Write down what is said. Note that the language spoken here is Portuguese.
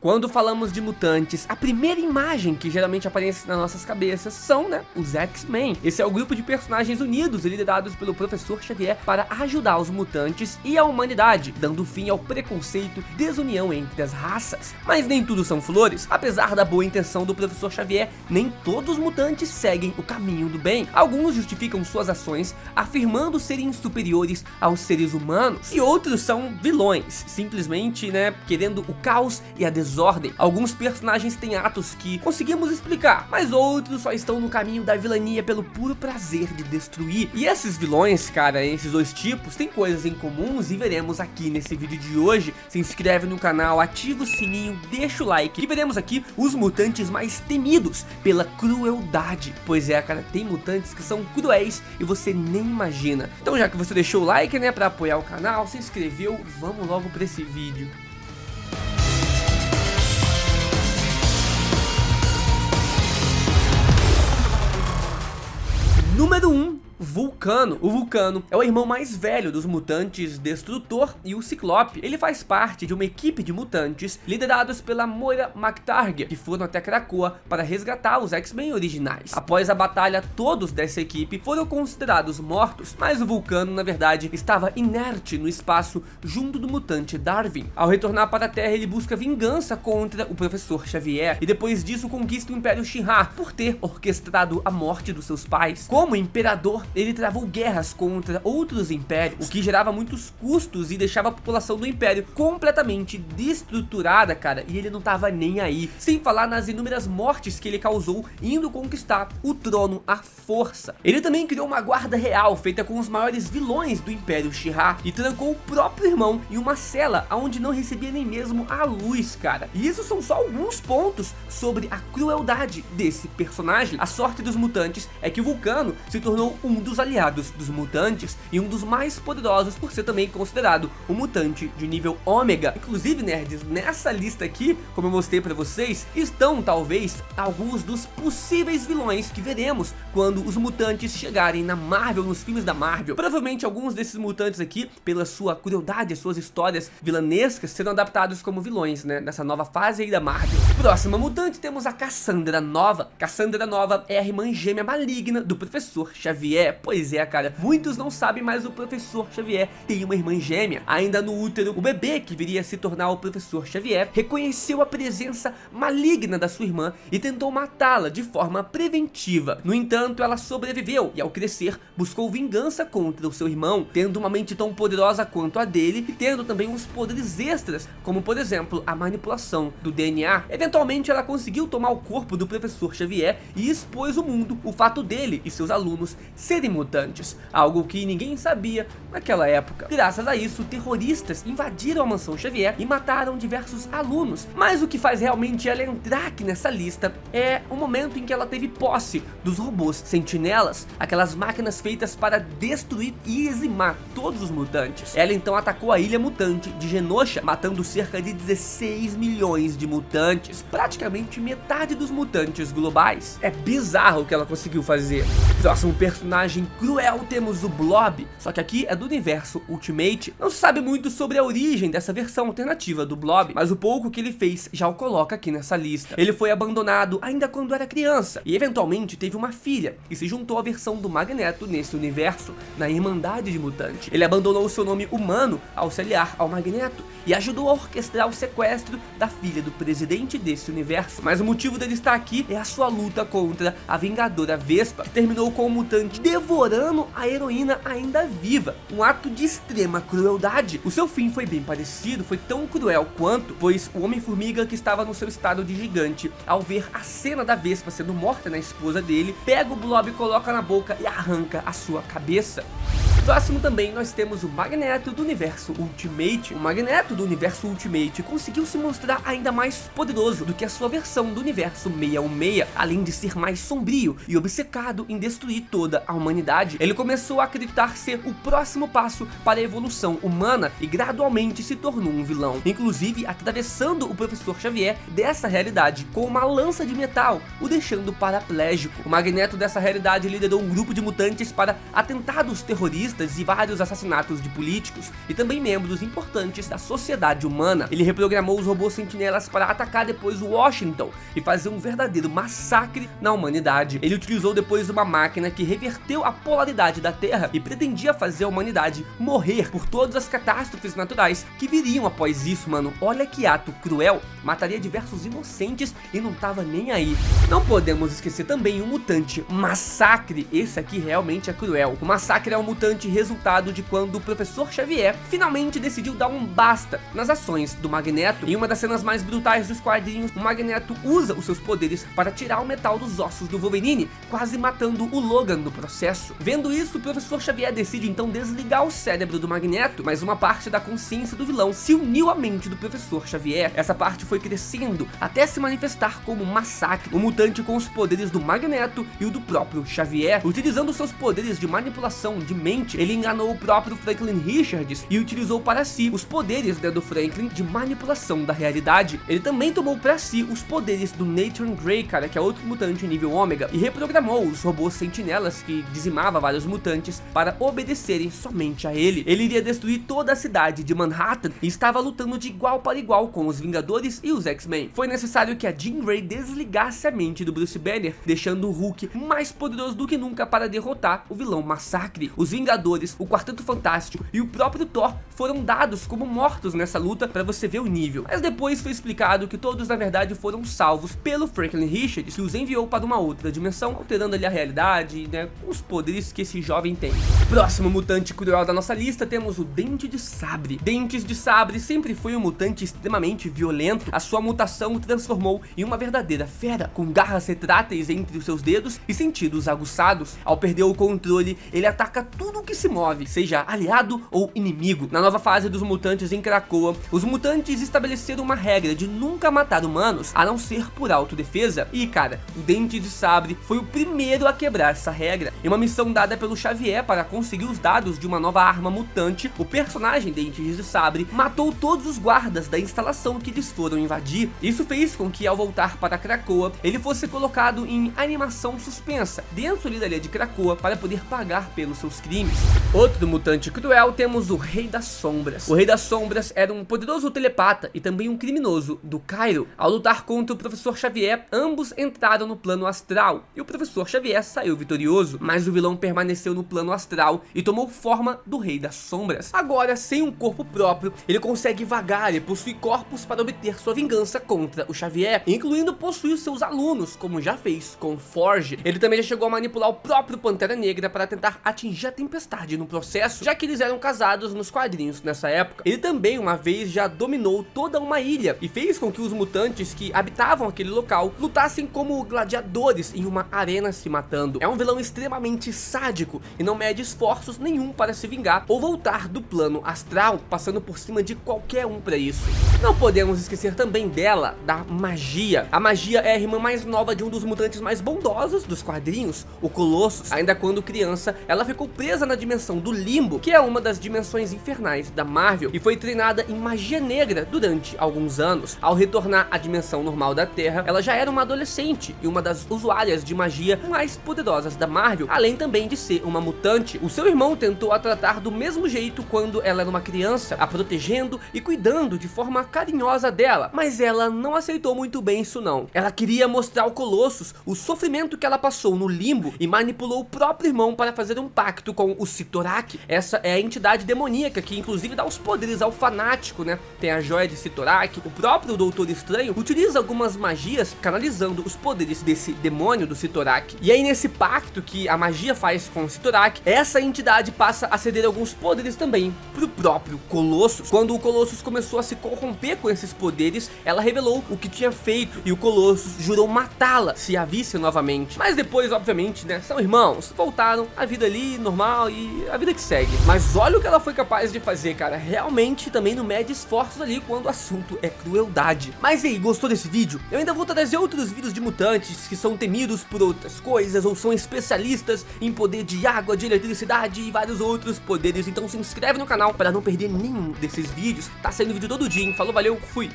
Quando falamos de mutantes, a primeira imagem que geralmente aparece nas nossas cabeças são, os X-Men. Esse é o grupo de personagens unidos e liderados pelo Professor Xavier para ajudar os mutantes e a humanidade, dando fim ao preconceito e desunião entre as raças. Mas nem tudo são flores. Apesar da boa intenção do Professor Xavier, nem todos os mutantes seguem o caminho do bem. Alguns justificam suas ações afirmando serem superiores aos seres humanos, e outros são vilões, simplesmente, querendo o caos e a desordem. Alguns personagens têm atos que conseguimos explicar, mas outros só estão no caminho da vilania pelo puro prazer de destruir. E esses vilões, cara, esses dois tipos, têm coisas em comuns e veremos aqui nesse vídeo de hoje. Se inscreve no canal, ativa o sininho, deixa o like e veremos aqui os mutantes mais temidos pela crueldade. Pois é, cara, tem mutantes que são cruéis e você nem imagina. Então, já que você deixou o like, pra apoiar o canal, se inscreveu, vamos logo pra esse vídeo. Número 1. Vulcano. O Vulcano é o irmão mais velho dos mutantes Destrutor e o Ciclope. Ele faz parte de uma equipe de mutantes liderados pela Moira McTaggart, que foram até Krakoa para resgatar os X-Men originais. Após a batalha, todos dessa equipe foram considerados mortos, mas o Vulcano, na verdade, estava inerte no espaço junto do mutante Darwin. Ao retornar para a Terra, ele busca vingança contra o Professor Xavier e depois disso conquista o Império Shi'Ar por ter orquestrado a morte dos seus pais. Como imperador, ele travou guerras contra outros impérios, o que gerava muitos custos e deixava a população do império completamente destruturada, cara, e ele não tava nem aí. Sem falar nas inúmeras mortes que ele causou indo conquistar o trono à força. Ele também criou uma guarda real feita com os maiores vilões do Império Shi'Ar e trancou o próprio irmão em uma cela onde não recebia nem mesmo a luz, cara. E isso são só alguns pontos sobre a crueldade desse personagem. A sorte dos mutantes é que o Vulcano se tornou um dos aliados dos mutantes e um dos mais poderosos por ser também considerado um mutante de nível ômega. Inclusive, nerds, nessa lista aqui, como eu mostrei pra vocês, estão talvez alguns dos possíveis vilões que veremos quando os mutantes chegarem na Marvel, nos filmes da Marvel. Provavelmente alguns desses mutantes aqui, pela sua crueldade, suas histórias vilanescas, serão adaptados como vilões, nessa nova fase aí da Marvel. Próxima mutante, temos a Cassandra Nova. Cassandra Nova é a irmã gêmea maligna do Professor Xavier. Pois é, cara, muitos não sabem, mas o Professor Xavier tem uma irmã gêmea. Ainda no útero, o bebê que viria a se tornar o Professor Xavier reconheceu a presença maligna da sua irmã e tentou matá-la de forma preventiva. No entanto, ela sobreviveu e ao crescer buscou vingança contra o seu irmão, tendo uma mente tão poderosa quanto a dele e tendo também uns poderes extras, como por exemplo a manipulação do DNA. Eventualmente ela conseguiu tomar o corpo do Professor Xavier e expôs ao mundo o fato dele e seus alunos serem mutantes, algo que ninguém sabia naquela época. Graças a isso, terroristas invadiram a mansão Xavier e mataram diversos alunos, mas o que faz realmente ela entrar aqui nessa lista é o momento em que ela teve posse dos robôs sentinelas, aquelas máquinas feitas para destruir e eximar todos os mutantes. Ela então atacou a ilha mutante de Genosha, matando cerca de 16 milhões de mutantes, praticamente metade dos mutantes globais. É bizarro o que ela conseguiu fazer. Próximo personagem cruel, temos o Blob, só que aqui é do universo Ultimate. Não se sabe muito sobre a origem dessa versão alternativa do Blob, mas o pouco que ele fez já o coloca aqui nessa lista. Ele foi abandonado ainda quando era criança e eventualmente teve uma filha e se juntou à versão do Magneto nesse universo, na Irmandade de Mutante. Ele abandonou seu nome humano ao se aliar ao Magneto e ajudou a orquestrar o sequestro da filha do presidente desse universo. Mas o motivo dele estar aqui é a sua luta contra a Vingadora Vespa, que terminou com o mutante devorando a heroína ainda viva, um ato de extrema crueldade. O seu fim foi bem parecido, foi tão cruel quanto, pois o Homem-Formiga, que estava no seu estado de gigante, ao ver a cena da Vespa sendo morta na esposa dele, pega o Blob, coloca na boca e arranca a sua cabeça. Próximo também nós temos o Magneto do universo Ultimate. O Magneto do universo Ultimate conseguiu se mostrar ainda mais poderoso do que a sua versão do universo 616, além de ser mais sombrio e obcecado em destruir toda a humanidade. Ele começou a acreditar ser o próximo passo para a evolução humana e gradualmente se tornou um vilão, inclusive atravessando o Professor Xavier dessa realidade com uma lança de metal, o deixando paraplégico. O Magneto dessa realidade liderou um grupo de mutantes para atentados terroristas terroristas e vários assassinatos de políticos e também membros importantes da sociedade humana. Ele reprogramou os robôs sentinelas para atacar depois Washington e fazer um verdadeiro massacre na humanidade. Ele utilizou depois uma máquina que reverteu a polaridade da Terra e pretendia fazer a humanidade morrer por todas as catástrofes naturais que viriam após isso, mano. Olha que ato cruel, mataria diversos inocentes e não tava nem aí. Não podemos esquecer também o mutante Massacre. Esse aqui realmente é cruel. O Massacre é um mutante resultado de quando o Professor Xavier finalmente decidiu dar um basta nas ações do Magneto. Em uma das cenas mais brutais dos quadrinhos, o Magneto usa os seus poderes para tirar o metal dos ossos do Wolverine, quase matando o Logan no processo. Vendo isso, o Professor Xavier decide então desligar o cérebro do Magneto, mas uma parte da consciência do vilão se uniu à mente do Professor Xavier. Essa parte foi crescendo até se manifestar como Massacre, um mutante com os poderes do Magneto e o do próprio Xavier. Utilizando seus poderes de manipulação de mente, ele enganou o próprio Franklin Richards e utilizou para si os poderes do Franklin de manipulação da realidade. Ele também tomou para si os poderes do Nathan Grey, cara, que é outro mutante nível ômega, e reprogramou os robôs sentinelas que dizimava vários mutantes para obedecerem somente a ele. Ele iria destruir toda a cidade de Manhattan e estava lutando de igual para igual com os Vingadores e os X-Men. Foi necessário que a Jean Grey desligasse a mente do Bruce Banner, deixando o Hulk mais poderoso do que nunca para derrotar o vilão Massacre. Os Vingadores, o Quarteto Fantástico e o próprio Thor foram dados como mortos nessa luta para você ver o nível. Mas depois foi explicado que todos na verdade foram salvos pelo Franklin Richards, que os enviou para uma outra dimensão, alterando ali a realidade, né, os poderes que esse jovem tem. Próximo mutante cruel da nossa lista, temos o Dente de Sabre. Dentes de Sabre sempre foi um mutante extremamente violento. A sua mutação o transformou em uma verdadeira fera, com garras retráteis entre os seus dedos e sentidos aguçados. Ao perder o controle, ele ataca tudo que se move, seja aliado ou inimigo. Na nova fase dos mutantes em Krakoa, os mutantes estabeleceram uma regra de nunca matar humanos, a não ser por autodefesa. E cara, o Dente de Sabre foi o primeiro a quebrar essa regra. Em uma missão dada pelo Xavier para conseguir os dados de uma nova arma mutante, o personagem Dentes de Sabre matou todos os guardas da instalação que eles foram invadir. Isso fez com que, ao voltar para Krakoa, ele fosse colocado em animação suspensa dentro ali da ilha de Krakoa para poder pagar pelos seus crimes. Outro mutante cruel, temos o Rei das Sombras. O Rei das Sombras era um poderoso telepata e também um criminoso do Cairo. Ao lutar contra o Professor Xavier, ambos entraram no plano astral e o Professor Xavier saiu vitorioso, mas o vilão permaneceu no plano astral e tomou forma do Rei das Sombras. Agora, sem um corpo próprio, ele consegue vagar e possui corpos para obter sua vingança contra o Xavier, incluindo possuir seus alunos, como já fez com Forge. Ele também já chegou a manipular o próprio Pantera Negra para tentar atingir a Tempestade no processo, já que eles eram casados nos quadrinhos nessa época. Ele também uma vez já dominou toda uma ilha e fez com que os mutantes que habitavam aquele local lutassem como gladiadores em uma arena se matando. É um vilão extremamente sádico e não mede esforços nenhum para se vingar ou voltar do plano astral, passando por cima de qualquer um para isso. Não podemos esquecer também dela, da Magia. A Magia é a irmã mais nova de um dos mutantes mais bondosos dos quadrinhos, o Colossus. Ainda quando criança, ela ficou presa na dimensão do Limbo, que é uma das dimensões infernais da Marvel, e foi treinada em magia negra durante alguns anos. Ao retornar à dimensão normal da Terra, ela já era uma adolescente e uma das usuárias de magia mais poderosas da Marvel, além também de ser uma mutante. O seu irmão tentou a tratar do mesmo jeito quando ela era uma criança, a protegendo e cuidando de forma carinhosa dela, mas ela não aceitou muito bem isso não. Ela queria mostrar ao Colossus o sofrimento que ela passou no Limbo e manipulou o próprio irmão para fazer um pacto com o Sitorak. Essa é a entidade demoníaca que inclusive dá os poderes ao fanático, né? Tem a joia de Sitorak. O próprio Doutor Estranho utiliza algumas magias canalizando os poderes desse demônio do Sitorak. E aí nesse pacto que a magia faz com o Sitorak, essa entidade passa a ceder alguns poderes também pro próprio Colossus. Quando o Colossus começou a se corromper com esses poderes, ela revelou o que tinha feito e o Colossus jurou matá-la se a visse novamente. Mas depois, obviamente, né, são irmãos, voltaram a vida ali normal e a vida que segue. Mas olha o que ela foi capaz de fazer, cara. Realmente também não mede esforços ali quando o assunto é crueldade. Mas e aí, gostou desse vídeo? Eu ainda vou trazer outros vídeos de mutantes que são temidos por outras coisas ou são especialistas em poder de água, de eletricidade e vários outros poderes. Então se inscreve no canal para não perder nenhum desses vídeos. Tá saindo vídeo todo dia, hein? Falou, valeu, fui!